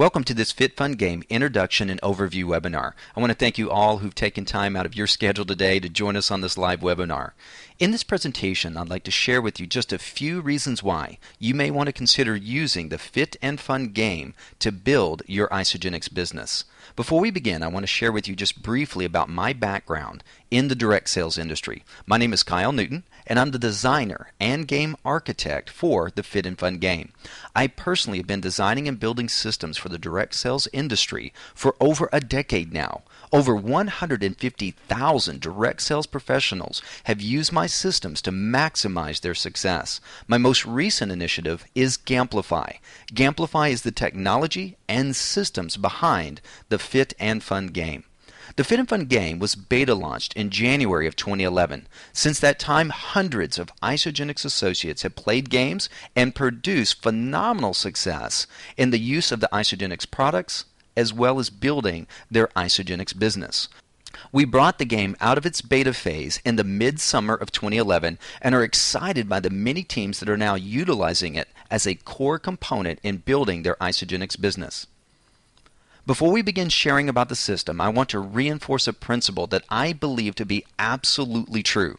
Welcome to this Fit Fun Game Introduction and Overview webinar. I want to thank you all who've taken time out of your schedule today to join us on this live webinar. In this presentation, I'd like to share with you just a few reasons why you may want to consider using the Fit and Fun game to build your Isagenix business. Before we begin, I want to share with you just briefly about my background in the direct sales industry. My name is Kyle Newton, and I'm the designer and game architect for the Fit and Fun game. I personally have been designing and building systems for the direct sales industry for over a decade now. Over 150,000 direct sales professionals have used my systems to maximize their success. My most recent initiative is Gamplify. Gamplify is the technology and systems behind the Fit and Fun game. The Fit and Fun game was beta launched in January of 2011. Since that time, hundreds of Isagenix associates have played games and produced phenomenal success in the use of the Isagenix products as well as building their Isagenix business. We brought the game out of its beta phase in the mid-summer of 2011 and are excited by the many teams that are now utilizing it as a core component in building their Isagenix business. Before we begin sharing about the system, I want to reinforce a principle that I believe to be absolutely true.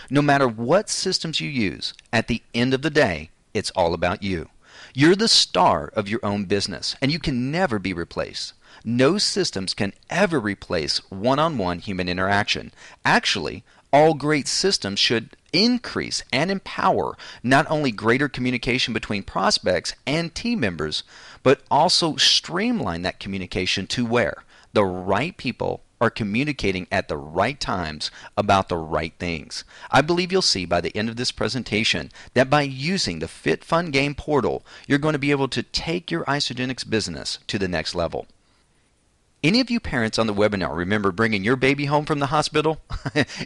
No matter what systems you use, at the end of the day, it's all about you. You're the star of your own business, and you can never be replaced. No systems can ever replace one-on-one human interaction. Actually, all great systems should increase and empower not only greater communication between prospects and team members, but also streamline that communication to where the right people are communicating at the right times about the right things. I believe you'll see by the end of this presentation that by using the Fit Fun Game portal, you're going to be able to take your Isagenix business to the next level. Any of you parents on the webinar remember bringing your baby home from the hospital?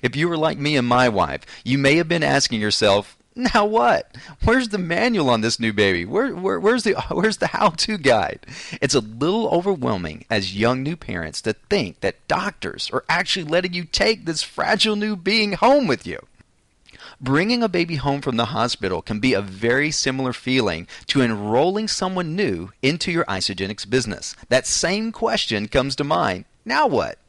If you were like me and my wife, you may have been asking yourself, now what? Where's the manual on this new baby? Where's the how-to guide? It's a little overwhelming as young new parents to think that doctors are actually letting you take this fragile new being home with you. Bringing a baby home from the hospital can be a very similar feeling to enrolling someone new into your Isagenix business. That same question comes to mind. Now what?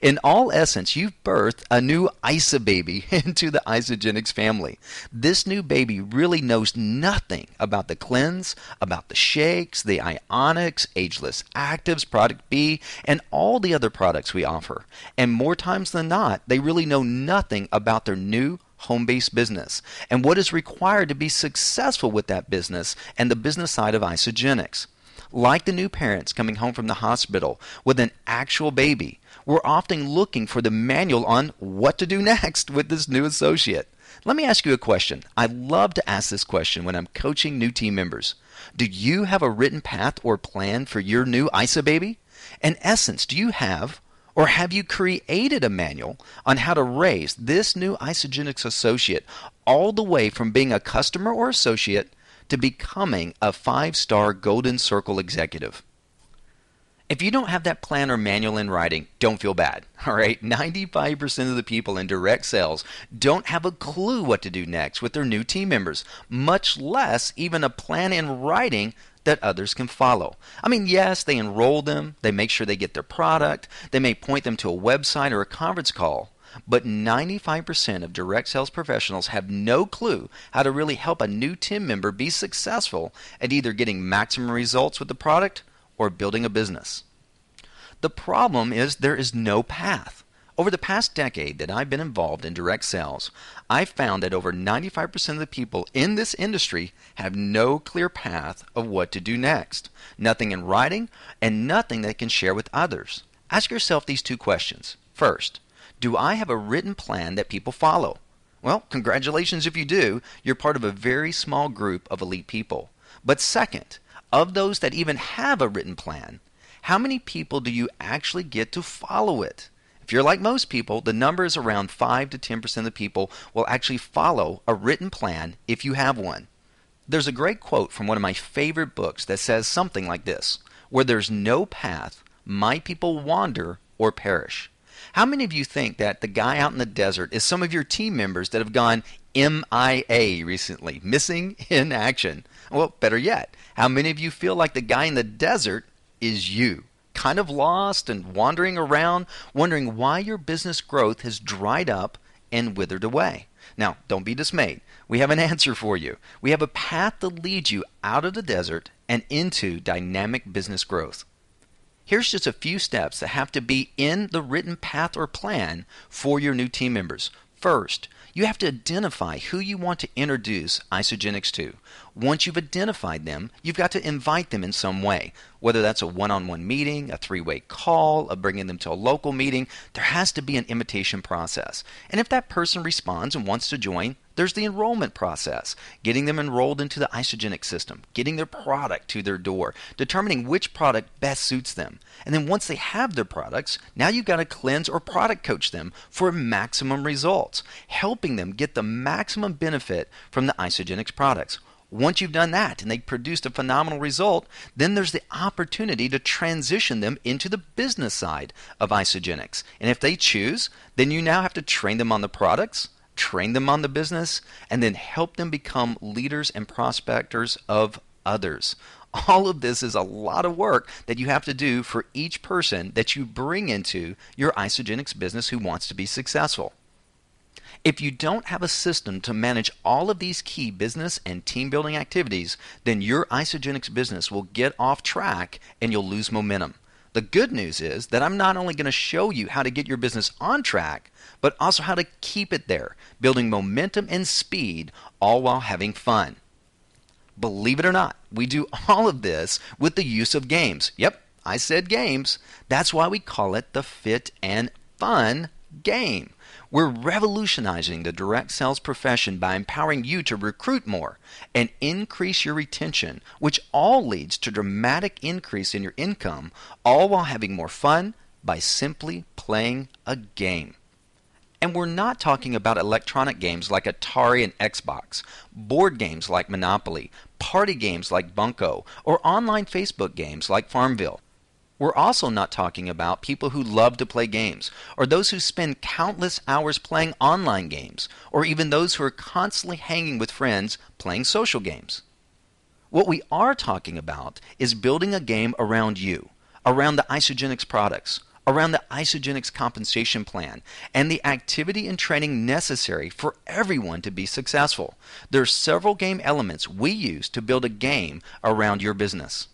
In all essence, you've birthed a new ISA baby into the Isagenix family. This new baby really knows nothing about the cleanse, about the shakes, the ionics, ageless actives, product B, and all the other products we offer. And more times than not, they really know nothing about their new home-based business and what is required to be successful with that business and the business side of Isagenix. Like the new parents coming home from the hospital with an actual baby, we're often looking for the manual on what to do next with this new associate. Let me ask you a question. I love to ask this question when I'm coaching new team members. Do you have a written path or plan for your new ISA baby? In essence, do you have or have you created a manual on how to raise this new Isagenix associate all the way from being a customer or associate to becoming a 5-star Golden Circle executive? If you don't have that plan or manual in writing, don't feel bad. All right, 95% of the people in direct sales don't have a clue what to do next with their new team members, much less even a plan in writing that others can follow. I mean, yes, they enroll them, they make sure they get their product, they may point them to a website or a conference call, but 95% of direct sales professionals have no clue how to really help a new team member be successful at either getting maximum results with the product or building a business. The problem is there is no path. Over the past decade that I've been involved in direct sales, I've found that over 95% of the people in this industry have no clear path of what to do next. Nothing in writing and nothing they can share with others. Ask yourself these two questions. First, do I have a written plan that people follow? Well, congratulations if you do. You're part of a very small group of elite people. But second, of those that even have a written plan, how many people do you actually get to follow it? If you're like most people, the number is around 5 to 10% of the people will actually follow a written plan if you have one. There's a great quote from one of my favorite books that says something like this: where there's no path, my people wander or perish. How many of you think that the guy out in the desert is some of your team members that have gone MIA recently, missing in action? Well, better yet, how many of you feel like the guy in the desert is you. Kind of lost and wandering around, wondering why your business growth has dried up and withered away. Now, don't be dismayed. We have an answer for you. We have a path that leads you out of the desert and into dynamic business growth. Here's just a few steps that have to be in the written path or plan for your new team members. First, you have to identify who you want to introduce Isagenix to. Once you've identified them, you've got to invite them in some way. Whether that's a one-on-one meeting, a three-way call, bringing them to a local meeting, there has to be an invitation process. And if that person responds and wants to join, there's the enrollment process, getting them enrolled into the Isagenix system, getting their product to their door, determining which product best suits them. And then once they have their products, now you've got to cleanse or product coach them for maximum results, helping them get the maximum benefit from the Isagenix products. Once you've done that and they've produced a phenomenal result, then there's the opportunity to transition them into the business side of Isagenix. And if they choose, then you now have to train them on the products, train them on the business, and then help them become leaders and prospectors of others. All of this is a lot of work that you have to do for each person that you bring into your Isagenix business who wants to be successful. If you don't have a system to manage all of these key business and team building activities, then your Isagenix business will get off track and you'll lose momentum. The good news is that I'm not only going to show you how to get your business on track, but also how to keep it there, building momentum and speed, all while having fun. Believe it or not, we do all of this with the use of games. Yep, I said games. That's why we call it the Fit and Fun game. We're revolutionizing the direct sales profession by empowering you to recruit more and increase your retention, which all leads to dramatic increase in your income, all while having more fun by simply playing a game. And we're not talking about electronic games like Atari and Xbox, board games like Monopoly, party games like Bunko, or online Facebook games like Farmville. We're also not talking about people who love to play games, or those who spend countless hours playing online games, or even those who are constantly hanging with friends playing social games. What we are talking about is building a game around you, around the Isagenix products, around the Isagenix compensation plan, and the activity and training necessary for everyone to be successful. There are several game elements we use to build a game around your business.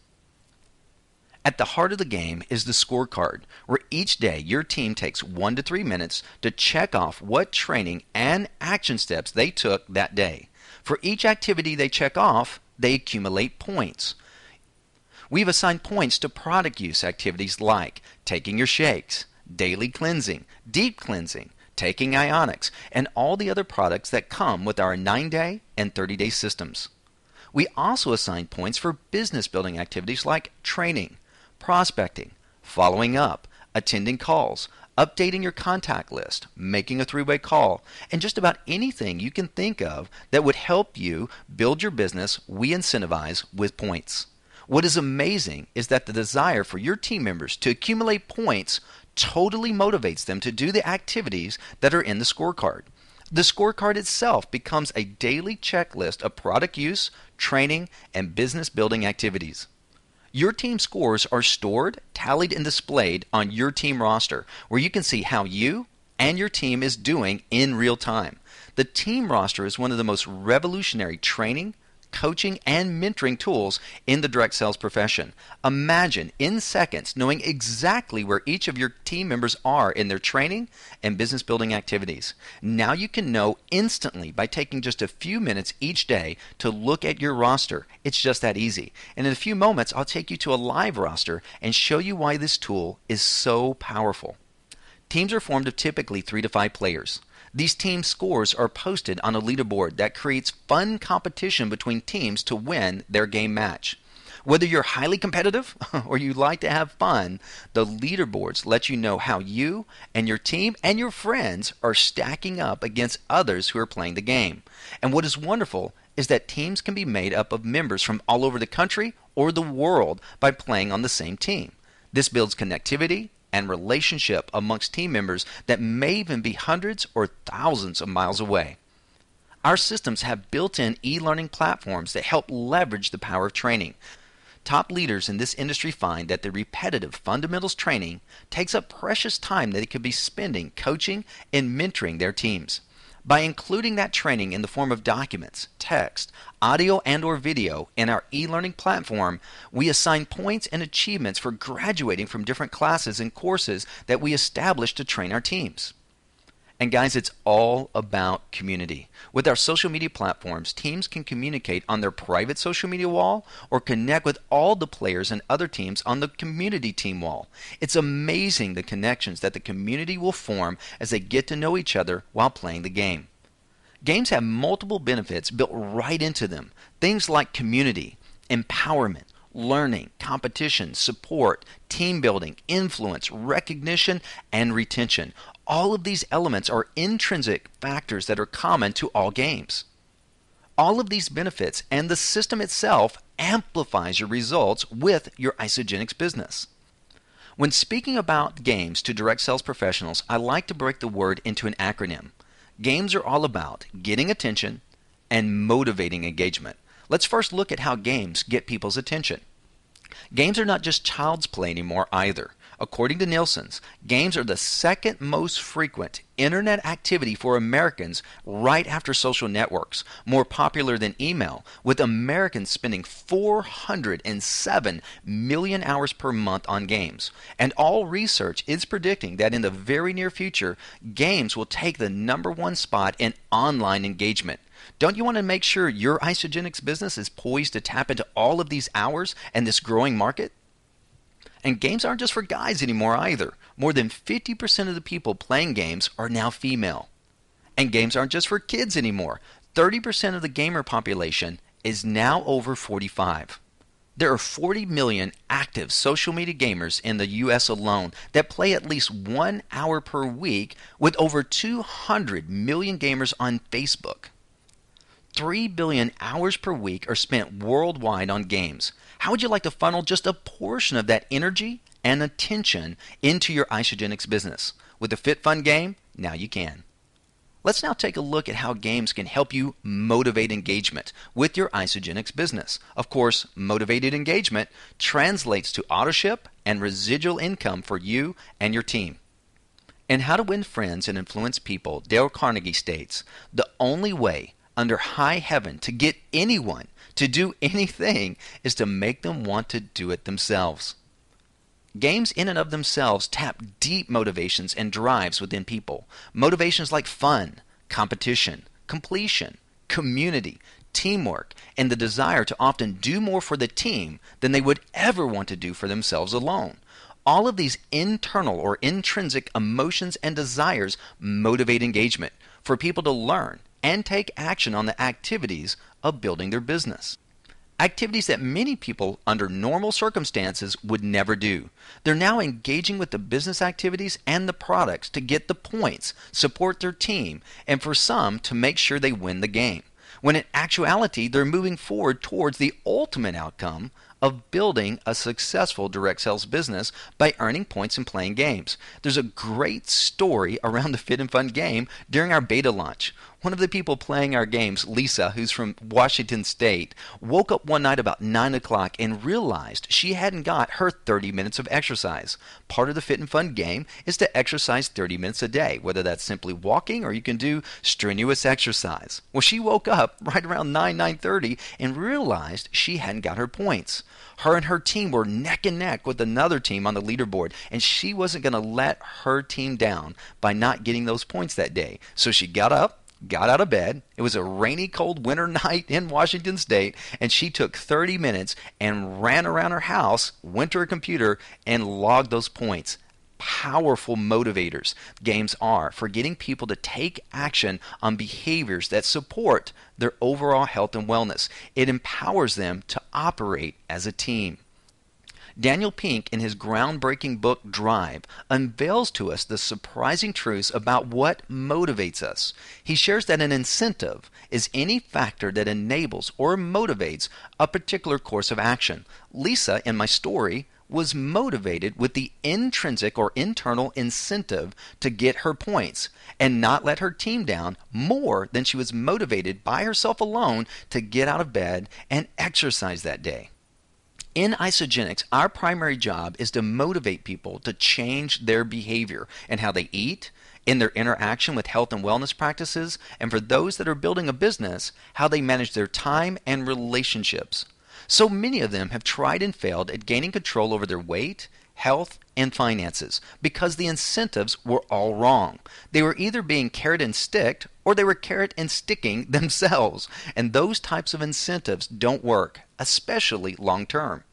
At the heart of the game is the scorecard, where each day your team takes 1 to 3 minutes to check off what training and action steps they took that day. For each activity they check off, they accumulate points. We've assigned points to product use activities like taking your shakes, daily cleansing, deep cleansing, taking Ionix, and all the other products that come with our 9-day and 30-day systems. We also assign points for business building activities like training, prospecting, following up, attending calls, updating your contact list, making a three-way call, and just about anything you can think of that would help you build your business, we incentivize with points. What is amazing is that the desire for your team members to accumulate points totally motivates them to do the activities that are in the scorecard. The scorecard itself becomes a daily checklist of product use, training, and business building activities. Your team scores are stored, tallied, and displayed on your team roster, where you can see how you and your team is doing in real time. The team roster is one of the most revolutionary training, coaching, and mentoring tools in the direct sales profession. Imagine in seconds knowing exactly where each of your team members are in their training and business building activities. Now you can know instantly by taking just a few minutes each day to look at your roster. It's just that easy. And in a few moments, I'll take you to a live roster and show you why this tool is so powerful. Teams are formed of typically 3 to 5 players. These team scores are posted on a leaderboard that creates fun competition between teams to win their game match. Whether you're highly competitive or you like to have fun, the leaderboards let you know how you and your team and your friends are stacking up against others who are playing the game. And what is wonderful is that teams can be made up of members from all over the country or the world by playing on the same team. This builds connectivity and relationship amongst team members that may even be hundreds or thousands of miles away. Our systems have built-in e-learning platforms that help leverage the power of training. Top leaders in this industry find that the repetitive fundamentals training takes up precious time that they could be spending coaching and mentoring their teams. By including that training in the form of documents, text, audio, and/or video in our e-learning platform, we assign points and achievements for graduating from different classes and courses that we establish to train our teams. And guys, it's all about community. With our social media platforms, teams can communicate on their private social media wall or connect with all the players and other teams on the community team wall. It's amazing the connections that the community will form as they get to know each other while playing the game. Games have multiple benefits built right into them. Things like community, empowerment, learning, competition, support, team building, influence, recognition, and retention. All of these elements are intrinsic factors that are common to all games. All of these benefits and the system itself amplifies your results with your Isagenix business. When speaking about games to direct sales professionals, I like to break the word into an acronym. Games are all about getting attention and motivating engagement. Let's first look at how games get people's attention. Games are not just child's play anymore either. According to Nielsen's, games are the second most frequent internet activity for Americans right after social networks, more popular than email, with Americans spending 407 million hours per month on games. And all research is predicting that in the very near future, games will take the #1 spot in online engagement. Don't you want to make sure your Isagenix business is poised to tap into all of these hours and this growing market? And games aren't just for guys anymore either. More than 50% of the people playing games are now female. And games aren't just for kids anymore. 30% of the gamer population is now over 45. There are 40 million active social media gamers in the US alone that play at least 1 hour per week, with over 200 million gamers on Facebook. 3 billion hours per week are spent worldwide on games. How would you like to funnel just a portion of that energy and attention into your Isagenix business? With a Fit Fun game, now you can. Let's now take a look at how games can help you motivate engagement with your Isagenix business. Of course, motivated engagement translates to autoship and residual income for you and your team. In How to Win Friends and Influence People, Dale Carnegie states, "The only way under high heaven to get anyone to do anything is to make them want to do it themselves." Games in and of themselves tap deep motivations and drives within people. Motivations like fun, competition, completion, community, teamwork, and the desire to often do more for the team than they would ever want to do for themselves alone. All of these internal or intrinsic emotions and desires motivate engagement for people to learn and take action on the activities of building their business. Activities that many people under normal circumstances would never do. They're now engaging with the business activities and the products to get the points, support their team, and for some to make sure they win the game. When in actuality, they're moving forward towards the ultimate outcome of building a successful direct sales business by earning points and playing games. There's a great story around the Fit and Fun game during our beta launch. One of the people playing our games, Lisa, who's from Washington State, woke up one night about 9 o'clock and realized she hadn't got her 30 minutes of exercise. Part of the Fit and Fun game is to exercise 30 minutes a day, whether that's simply walking or you can do strenuous exercise. Well, she woke up right around 9:30 and realized she hadn't got her points. Her and her team were neck and neck with another team on the leaderboard, and she wasn't going to let her team down by not getting those points that day. So she got up, got out of bed. It was a rainy, cold winter night in Washington State, and she took 30 minutes and ran around her house, went to her computer, and logged those points. Powerful motivators games are for getting people to take action on behaviors that support their overall health and wellness. It empowers them to operate as a team. Daniel Pink, in his groundbreaking book Drive, unveils to us the surprising truths about what motivates us. He shares that an incentive is any factor that enables or motivates a particular course of action. Lisa, in my story, was motivated with the intrinsic or internal incentive to get her points and not let her team down more than she was motivated by herself alone to get out of bed and exercise that day. In Isogenics, our primary job is to motivate people to change their behavior and how they eat, in their interaction with health and wellness practices, and for those that are building a business, how they manage their time and relationships. So many of them have tried and failed at gaining control over their weight, health, and finances because the incentives were all wrong. They were either being carrot and sticked or they were carrot and sticking themselves. And those types of incentives don't work, especially long term.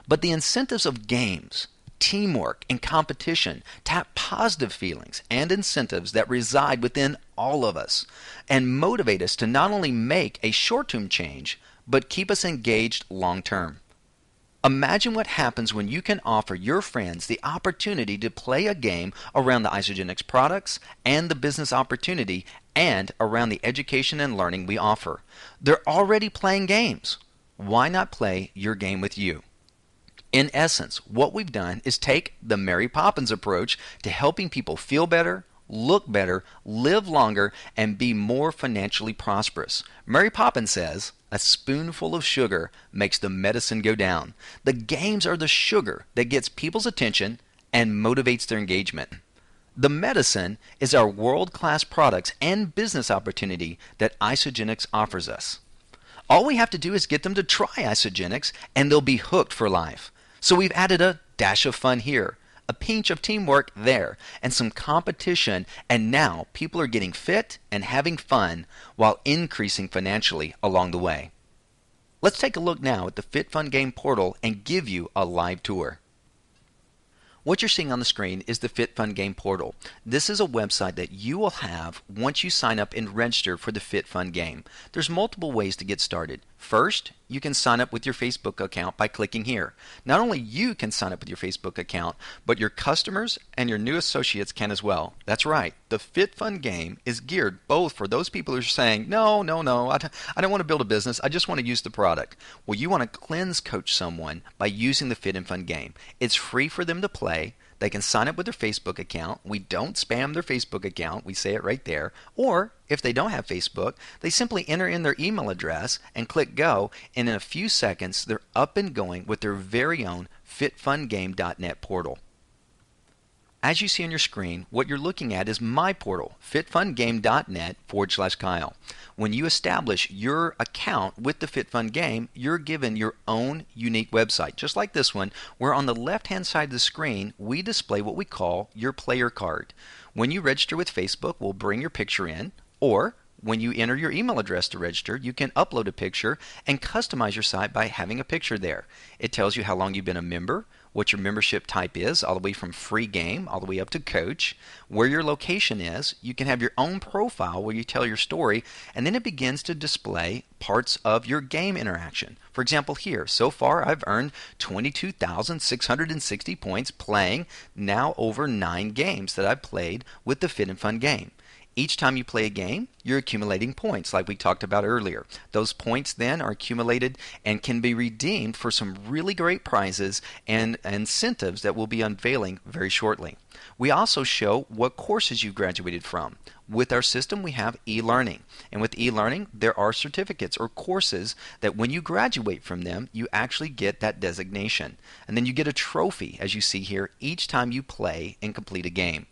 But the incentives of games, teamwork, and competition tap positive feelings and incentives that reside within all of us and motivate us to not only make a short-term change, but keep us engaged long-term. Imagine what happens when you can offer your friends the opportunity to play a game around the Isogenics products and the business opportunity and around the education and learning we offer. They're already playing games. Why not play your game with you? In essence, what we've done is take the Mary Poppins approach to helping people feel better, look better, live longer, and be more financially prosperous. Mary Poppins says, "A spoonful of sugar makes the medicine go down." The games are the sugar that gets people's attention and motivates their engagement. The medicine is our world-class products and business opportunity that Isogenics offers us. All we have to do is get them to try Isogenics and they'll be hooked for life. So we've added a dash of fun here, a pinch of teamwork there, and some competition, and now people are getting fit and having fun while increasing financially along the way. Let's take a look now at the Fit Fun Game portal and give you a live tour. What you're seeing on the screen is the Fit Fun Game portal. This is a website that you will have once you sign up and register for the Fit Fun Game. There's multiple ways to get started. First, you can sign up with your Facebook account by clicking here. Not only you can sign up with your Facebook account, but your customers and your new associates can as well. That's right. The Fit Fun Game is geared both for those people who are saying, no, I don't want to build a business. I just want to use the product. Well, you want to cleanse coach someone by using the Fit and Fun Game. It's free for them to play. They can sign up with their Facebook account. We don't spam their Facebook account. We say it right there. Or if they don't have Facebook, they simply enter in their email address and click go, and in a few seconds they're up and going with their very own fitfungame.net portal. As you see on your screen, what you're looking at is my portal, fitfungame.net/Kyle. When you establish your account with the Fit Fun Game, you're given your own unique website, just like this one, where on the left-hand side of the screen, we display what we call your player card. When you register with Facebook, we'll bring your picture in, or when you enter your email address to register, you can upload a picture and customize your site by having a picture there. It tells you how long you've been a member, what your membership type is, all the way from free game all the way up to coach, where your location is. You can have your own profile where you tell your story, and then it begins to display parts of your game interaction. For example, here, so far I've earned 22,660 points playing now over 9 games that I've played with the Fit and Fun Game. Each time you play a game, you're accumulating points like we talked about earlier. Those points then are accumulated and can be redeemed for some really great prizes and incentives that we'll be unveiling very shortly. We also show what courses you've graduated from. With our system, we have e-learning. And with e-learning, there are certificates or courses that when you graduate from them, you actually get that designation. And then you get a trophy, as you see here, each time you play and complete a game.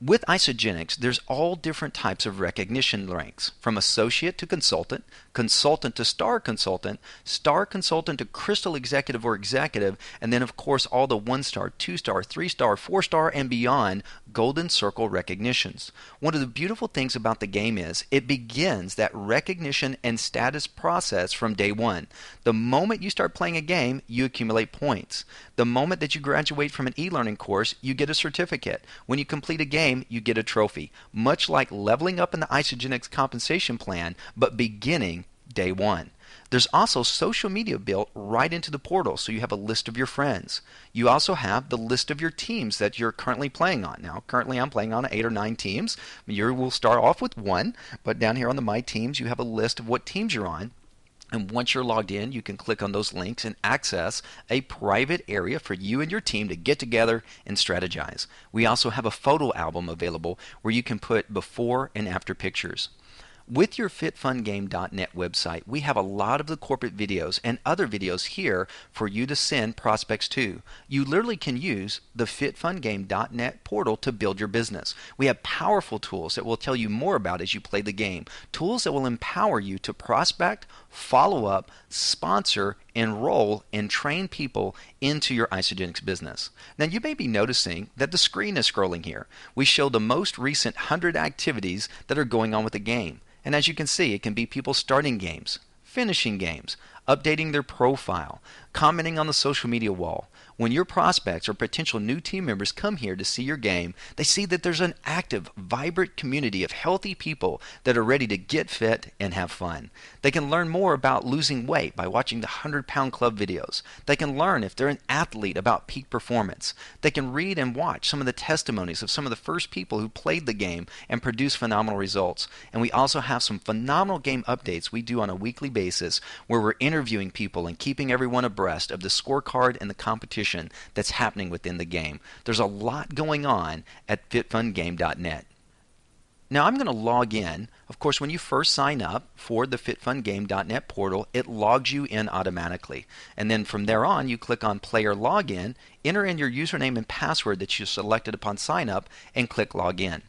With Isogenics, there's all different types of recognition ranks, from associate to consultant, consultant to star consultant to crystal executive or executive, and then of course all the 1-star, 2-star, 3-star, 4-star, and beyond golden circle recognitions. One of the beautiful things about the game is it begins that recognition and status process from day one. The moment you start playing a game, you accumulate points. The moment that you graduate from an e-learning course, you get a certificate. When you complete a game, you get a trophy. Much like leveling up in the Isogenics compensation plan, but beginning day one. There's also social media built right into the portal, so you have a list of your friends. You also have the list of your teams that you're currently playing on. Now, currently I'm playing on 8 or 9 teams. You will start off with 1, but down here on the My Teams, you have a list of what teams you're on. And once you're logged in, you can click on those links and access a private area for you and your team to get together and strategize. We also have a photo album available where you can put before and after pictures. With your fitfungame.net website, we have a lot of the corporate videos and other videos here for you to send prospects to. You literally can use the fitfungame.net portal to build your business. We have powerful tools that we'll tell you more about as you play the game. Tools that will empower you to prospect, follow up, sponsor, enroll, and train people into your Isagenix business. Now you may be noticing that the screen is scrolling here. We show the most recent 100 activities that are going on with the game. And as you can see, it can be people starting games, finishing games, updating their profile, commenting on the social media wall. When your prospects or potential new team members come here to see your game, they see that there's an active, vibrant community of healthy people that are ready to get fit and have fun. They can learn more about losing weight by watching the 100-Pound Club videos. They can learn if they're an athlete about peak performance. They can read and watch some of the testimonies of some of the first people who played the game and produced phenomenal results. And we also have some phenomenal game updates we do on a weekly basis where we're interviewing people and keeping everyone abreast of the scorecard and the competition that's happening within the game. There's a lot going on at fitfungame.net. Now I'm going to log in. Of course, when you first sign up for the fitfungame.net portal, it logs you in automatically. And then from there on, you click on Player Login, enter in your username and password that you selected upon sign up, and click Login.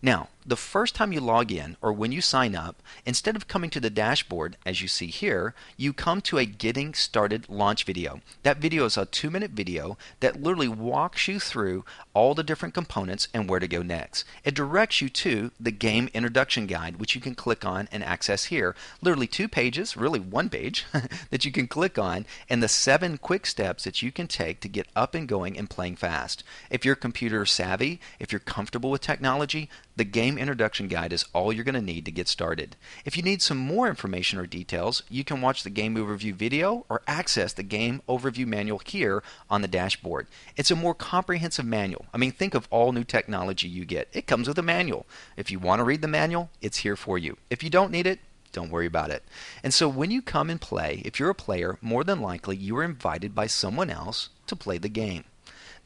Now, the first time you log in or when you sign up, instead of coming to the dashboard as you see here, you come to a Getting Started launch video. That video is a 2-minute video that literally walks you through all the different components and where to go next. It directs you to the Game Introduction Guide, which you can click on and access here. Literally 2 pages, really 1 page, that you can click on, and the 7 quick steps that you can take to get up and going and playing fast. If you're computer savvy, if you're comfortable with technology, the Game Introduction Guide is all you're going to need to get started. If you need some more information or details, you can watch the Game Overview video or access the Game Overview manual here on the dashboard. It's a more comprehensive manual. I mean, think of all new technology you get. It comes with a manual. If you want to read the manual, it's here for you. If you don't need it, don't worry about it. And so when you come and play, if you're a player, more than likely you are invited by someone else to play the game.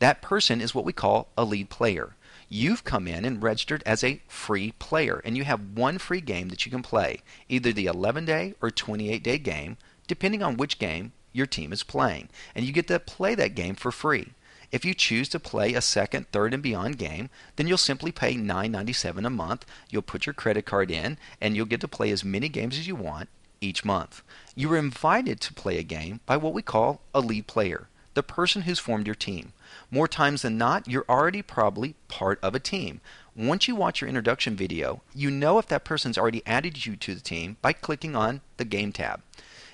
That person is what we call a lead player. You've come in and registered as a free player, and you have one free game that you can play, either the 11-day or 28-day game, depending on which game your team is playing. And you get to play that game for free. If you choose to play a second, third, and beyond game, then you'll simply pay $9.97 a month. You'll put your credit card in, and you'll get to play as many games as you want each month. You are invited to play a game by what we call a lead player, the person who's formed your team. More times than not, you're already probably part of a team. Once you watch your introduction video, you know if that person's already added you to the team by clicking on the Game tab.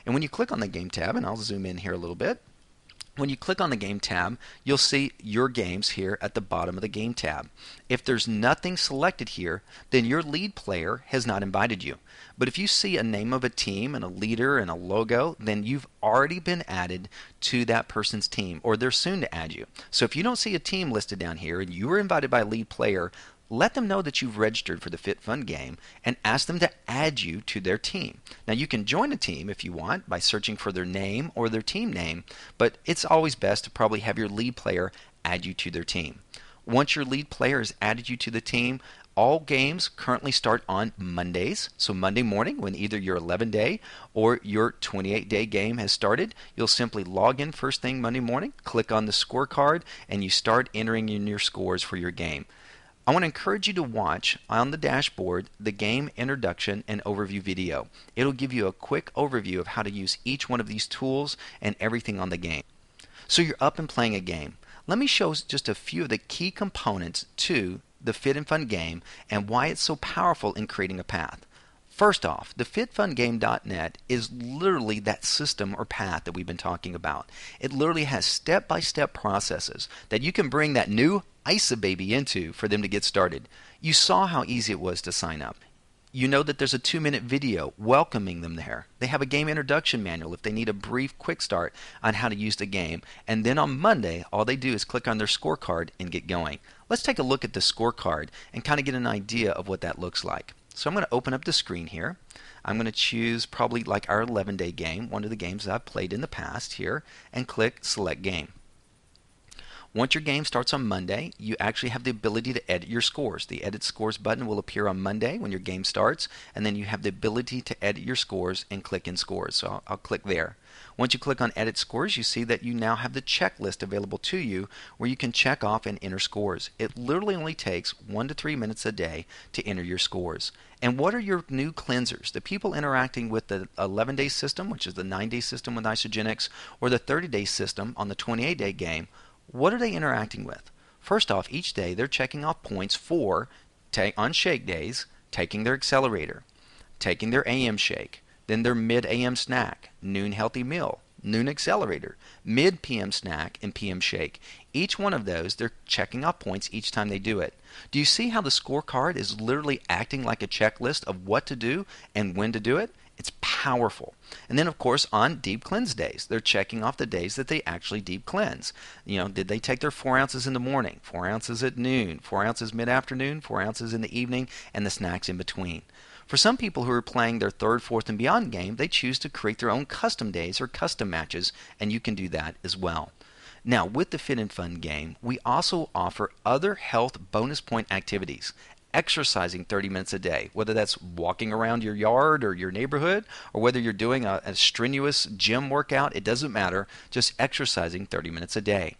And when you click on the Game tab, and I'll zoom in here a little bit, when you click on the Game tab, you'll see your games here at the bottom of the Game tab. If there's nothing selected here, then your lead player has not invited you. But if you see a name of a team and a leader and a logo, then you've already been added to that person's team, or they're soon to add you. So if you don't see a team listed down here and you were invited by a lead player, let them know that you've registered for the Fit Fun game and ask them to add you to their team. Now you can join a team if you want by searching for their name or their team name, but it's always best to probably have your lead player add you to their team. Once your lead player has added you to the team, all games currently start on Mondays. So Monday morning, when either your 11-day or your 28-day game has started, you'll simply log in first thing Monday morning, click on the scorecard, and you start entering in your scores for your game. I want to encourage you to watch on the dashboard the Game Introduction and Overview video. It'll give you a quick overview of how to use each one of these tools and everything on the game. So you're up and playing a game. Let me show just a few of the key components to the Fit and Fun game and why it's so powerful in creating a path. First off, the fitfungame.net is literally that system or path that we've been talking about. It literally has step-by-step processes that you can bring that new ISA baby into for them to get started. You saw how easy it was to sign up. You know that there's a 2-minute video welcoming them there. They have a game introduction manual if they need a brief quick start on how to use the game. And then on Monday, all they do is click on their scorecard and get going. Let's take a look at the scorecard and kind of get an idea of what that looks like. So I'm going to open up the screen here. I'm going to choose probably like our 11-day game, one of the games that I've played in the past here, and click Select Game. Once your game starts on Monday, you actually have the ability to edit your scores. The Edit Scores button will appear on Monday when your game starts, and then you have the ability to edit your scores and click in scores. So I'll click there. Once you click on Edit Scores, you see that you now have the checklist available to you where you can check off and enter scores. It literally only takes 1 to 3 minutes a day to enter your scores. And what are your new cleansers? The people interacting with the 11-day system, which is the 9-day system with Isagenix, or the 30-day system on the 28-day game, what are they interacting with? First off, each day they're checking off points for, on shake days, taking their accelerator, taking their AM shake, then their mid-AM snack, noon healthy meal, noon accelerator, mid-PM snack, and PM shake. Each one of those, they're checking off points each time they do it. Do you see how the scorecard is literally acting like a checklist of what to do and when to do it? It's powerful. And then, of course, on deep cleanse days, they're checking off the days that they actually deep cleanse. Did they take their 4 ounces in the morning, 4 ounces at noon, 4 ounces mid-afternoon, 4 ounces in the evening, and the snacks in between? For some people who are playing their third, fourth, and beyond game, they choose to create their own custom days or custom matches, and you can do that as well. Now, with the Fit and Fun game, we also offer other health bonus point activities. Exercising 30 minutes a day, whether that's walking around your yard or your neighborhood, or whether you're doing a strenuous gym workout, it doesn't matter, just exercising 30 minutes a day.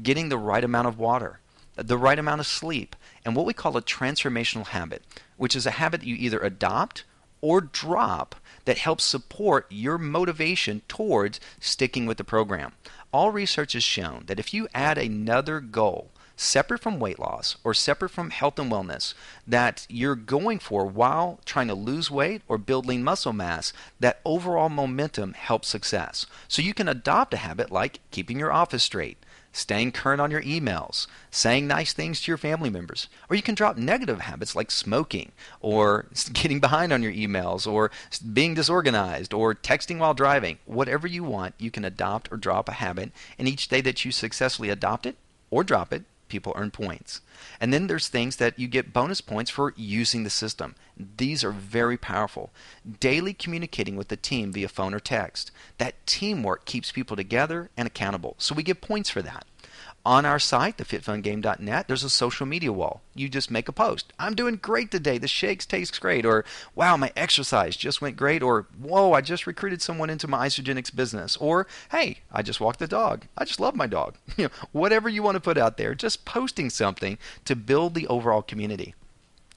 Getting the right amount of water, the right amount of sleep, and what we call a transformational habit, which is a habit that you either adopt or drop that helps support your motivation towards sticking with the program. All research has shown that if you add another goal, separate from weight loss or separate from health and wellness, that you're going for while trying to lose weight or build lean muscle mass, that overall momentum helps success. So you can adopt a habit like keeping your office straight, staying current on your emails, saying nice things to your family members. Or you can drop negative habits like smoking, or getting behind on your emails, or being disorganized, or texting while driving. Whatever you want, you can adopt or drop a habit, and each day that you successfully adopt it or drop it, people earn points. And then there's things that you get bonus points for using the system. These are very powerful. Daily communicating with the team via phone or text. That teamwork keeps people together and accountable. So we get points for that. On our site, thefitfungame.net, there's a social media wall. You just make a post. I'm doing great today. The shakes taste great. Or, wow, my exercise just went great. Or, whoa, I just recruited someone into my Isagenix business. Or, hey, I just walked the dog. I just love my dog. Whatever you want to put out there, just posting something to build the overall community.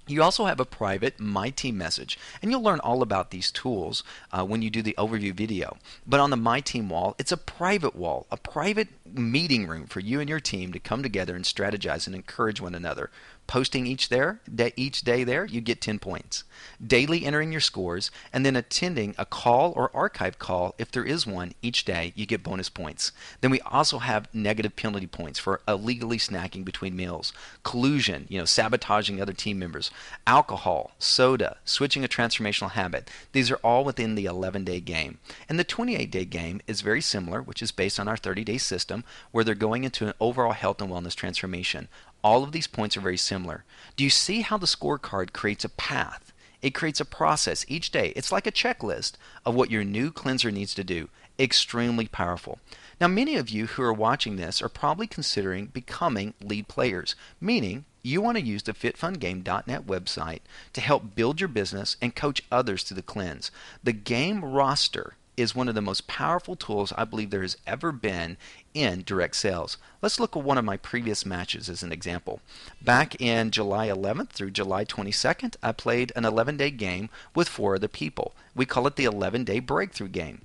You also have a private My Team message, and you'll learn all about these tools when you do the overview video. But on the My Team wall, it's a private wall, a private meeting room for you and your team to come together and strategize and encourage one another. Posting each day there, you get 10 points. Daily entering your scores, and then attending a call or archive call, if there is one, each day, you get bonus points. Then we also have negative penalty points for illegally snacking between meals, collusion, sabotaging other team members, alcohol, soda, switching a transformational habit. These are all within the 11-day game. And the 28-day game is very similar, which is based on our 30-day system, where they're going into an overall health and wellness transformation. All of these points are very similar. Do you see how the scorecard creates a path? It creates a process each day. It's like a checklist of what your new cleanser needs to do. Extremely powerful. Now, many of you who are watching this are probably considering becoming lead players, meaning you want to use the fitfungame.net website to help build your business and coach others through the cleanse. The game roster is one of the most powerful tools I believe there has ever been in direct sales. Let's look at one of my previous matches as an example. Back in July 11th through July 22nd, I played an 11-day game with 4 other people. We call it the 11-day breakthrough game.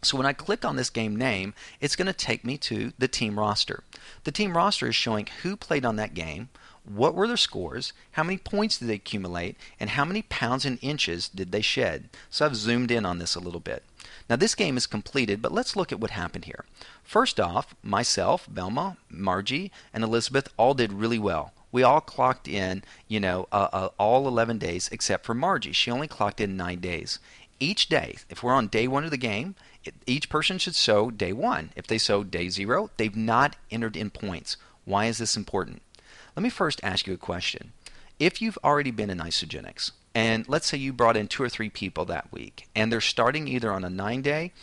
So when I click on this game name, it's going to take me to the team roster. The team roster is showing who played on that game, what were their scores, how many points did they accumulate, and how many pounds and inches did they shed. So I've zoomed in on this a little bit. Now this game is completed, but let's look at what happened here. First off, myself, Belma, Margie, and Elizabeth all did really well. We all clocked in, all 11 days except for Margie. She only clocked in 9 days. Each day, if we're on day 1 of the game, each person should show day 1. If they show day 0, they've not entered in points. Why is this important? Let me first ask you a question. If you've already been in Isagenix, and let's say you brought in 2 or 3 people that week, and they're starting either on a 9-day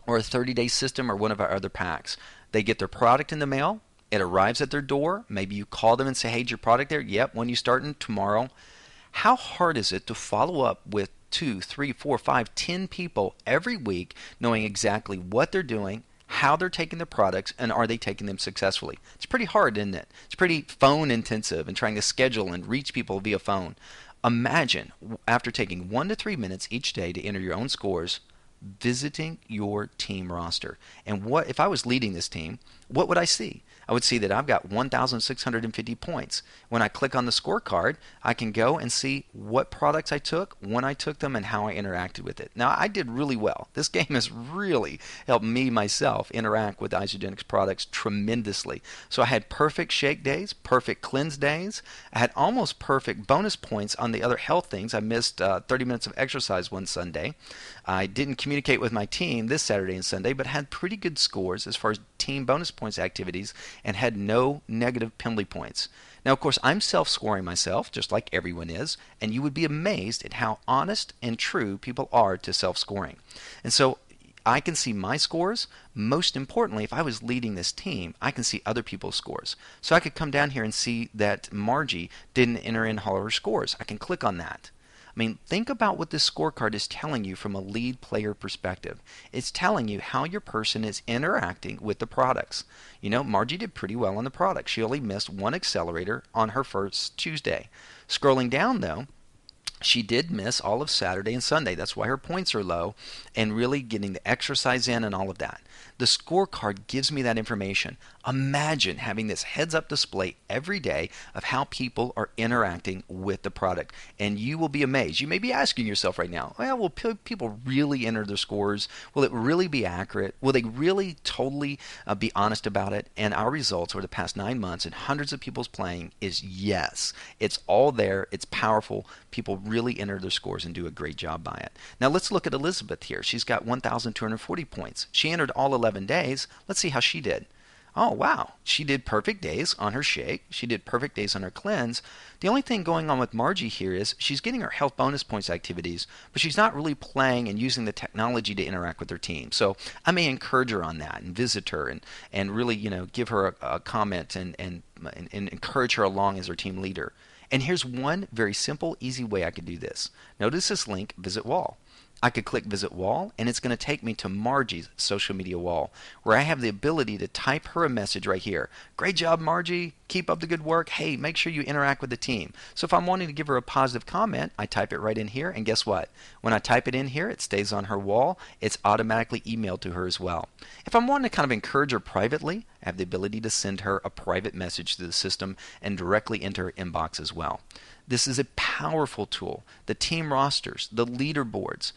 or a 30-day system or one of our other packs, they get their product in the mail, It arrives at their door. Maybe you call them and say, hey, is your product there? Yep, when you starting? Tomorrow. How hard is it to follow up with 2, 3, 4, 5, 10 people every week, knowing exactly what they're doing, how they're taking their products, and are they taking them successfully? It's pretty hard, isn't it? It's pretty phone intensive and trying to schedule and reach people via phone. Imagine after taking 1 to 3 minutes each day to enter your own scores, visiting your team roster. And what if I was leading this team, what would I see? I would see that I've got 1,650 points. When I click on the scorecard, I can go and see what products I took, when I took them, and how I interacted with it. Now, I did really well. This game has really helped me myself interact with Isagenix products tremendously. So I had perfect shake days, perfect cleanse days. I had almost perfect bonus points on the other health things. I missed 30 minutes of exercise one Sunday. I didn't communicate with my team this Saturday and Sunday, but had pretty good scores as far as team bonus points activities and had no negative penalty points. Now, of course, I'm self-scoring myself, just like everyone is, and you would be amazed at how honest and true people are to self-scoring. And so I can see my scores. Most importantly, if I was leading this team, I can see other people's scores. So I could come down here and see that Margie didn't enter in all of her scores. I can click on that. I mean, think about what this scorecard is telling you from a lead player perspective. It's telling you how your person is interacting with the products. You know, Margie did pretty well on the product. She only missed one accelerator on her first Tuesday. Scrolling down, though, she did miss all of Saturday and Sunday. That's why her points are low, and really getting the exercise in and all of that. The scorecard gives me that information. Imagine having this heads-up display every day of how people are interacting with the product, and you will be amazed. You may be asking yourself right now, well, will people really enter their scores? Will it really be accurate? Will they really totally be honest about it? And our results over the past 9 months and hundreds of people's playing is yes. It's all there. It's powerful. People really enter their scores and do a great job by it. Now let's look at Elizabeth here. She's got 1,240 points. She entered all 11 days. Let's see how she did. Oh, wow. She did perfect days on her shake. She did perfect days on her cleanse. The only thing going on with Margie here is she's getting her health bonus points activities, but she's not really playing and using the technology to interact with her team. So I may encourage her on that and visit her and really, give her a comment and encourage her along as her team leader. And here's one very simple, easy way I could do this. Notice this link, Visit Wall. I could click Visit Wall, and it's going to take me to Margie's social media wall, where I have the ability to type her a message right here. Great job, Margie. Keep up the good work. Hey, make sure you interact with the team. So if I'm wanting to give her a positive comment, I type it right in here, and guess what? When I type it in here, it stays on her wall. It's automatically emailed to her as well. If I'm wanting to kind of encourage her privately, I have the ability to send her a private message to the system and directly into her inbox as well. This is a powerful tool. The team rosters, the leaderboards,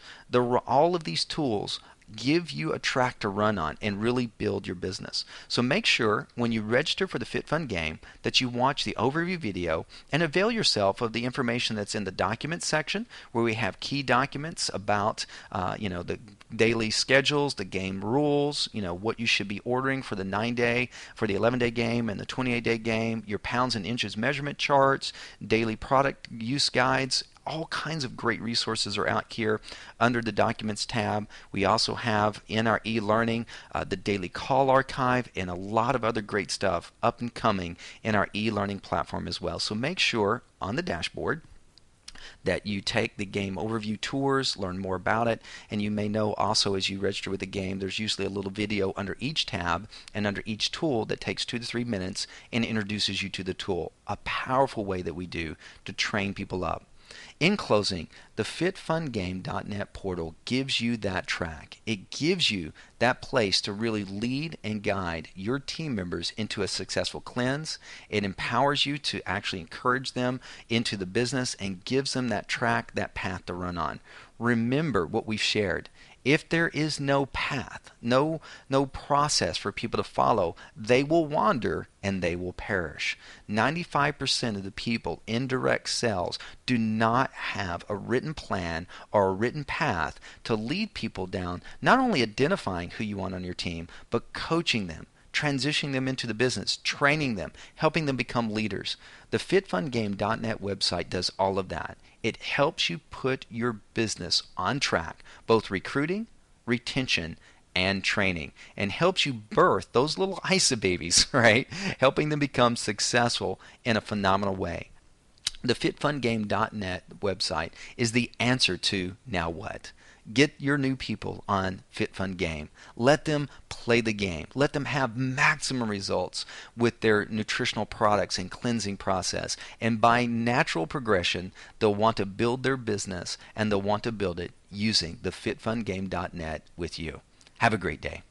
all of these tools give you a track to run on and really build your business. So make sure when you register for the Fit Fun game that you watch the overview video and avail yourself of the information that's in the documents section, where we have key documents about the daily schedules, the game rules, what you should be ordering for the 9-day, for the 11-day game and the 28-day game, your pounds and inches measurement charts, daily product use guides. All kinds of great resources are out here under the Documents tab. We also have in our e-learning the Daily Call Archive and a lot of other great stuff up and coming in our e-learning platform as well. So make sure on the dashboard that you take the game overview tours, learn more about it, and you may know also as you register with the game, there's usually a little video under each tab and under each tool that takes 2 to 3 minutes and introduces you to the tool. A powerful way that we do to train people up. In closing, the FitFunGame.net portal gives you that track. It gives you that place to really lead and guide your team members into a successful cleanse. It empowers you to actually encourage them into the business and gives them that track, that path to run on. Remember what we've shared. If there is no path, no process for people to follow, they will wander and they will perish. 95% of the people in direct sales do not have a written plan or a written path to lead people down, not only identifying who you want on your team, but coaching them, transitioning them into the business, training them, helping them become leaders. The FitFunGame.net website does all of that. It helps you put your business on track, both recruiting, retention, and training, and helps you birth those little ISA babies, right? Helping them become successful in a phenomenal way. The FitFunGame.net website is the answer to now what? Get your new people on FitFunGame. Let them play the game. Let them have maximum results with their nutritional products and cleansing process. And by natural progression, they'll want to build their business, and they'll want to build it using the FitFunGame.net with you. Have a great day.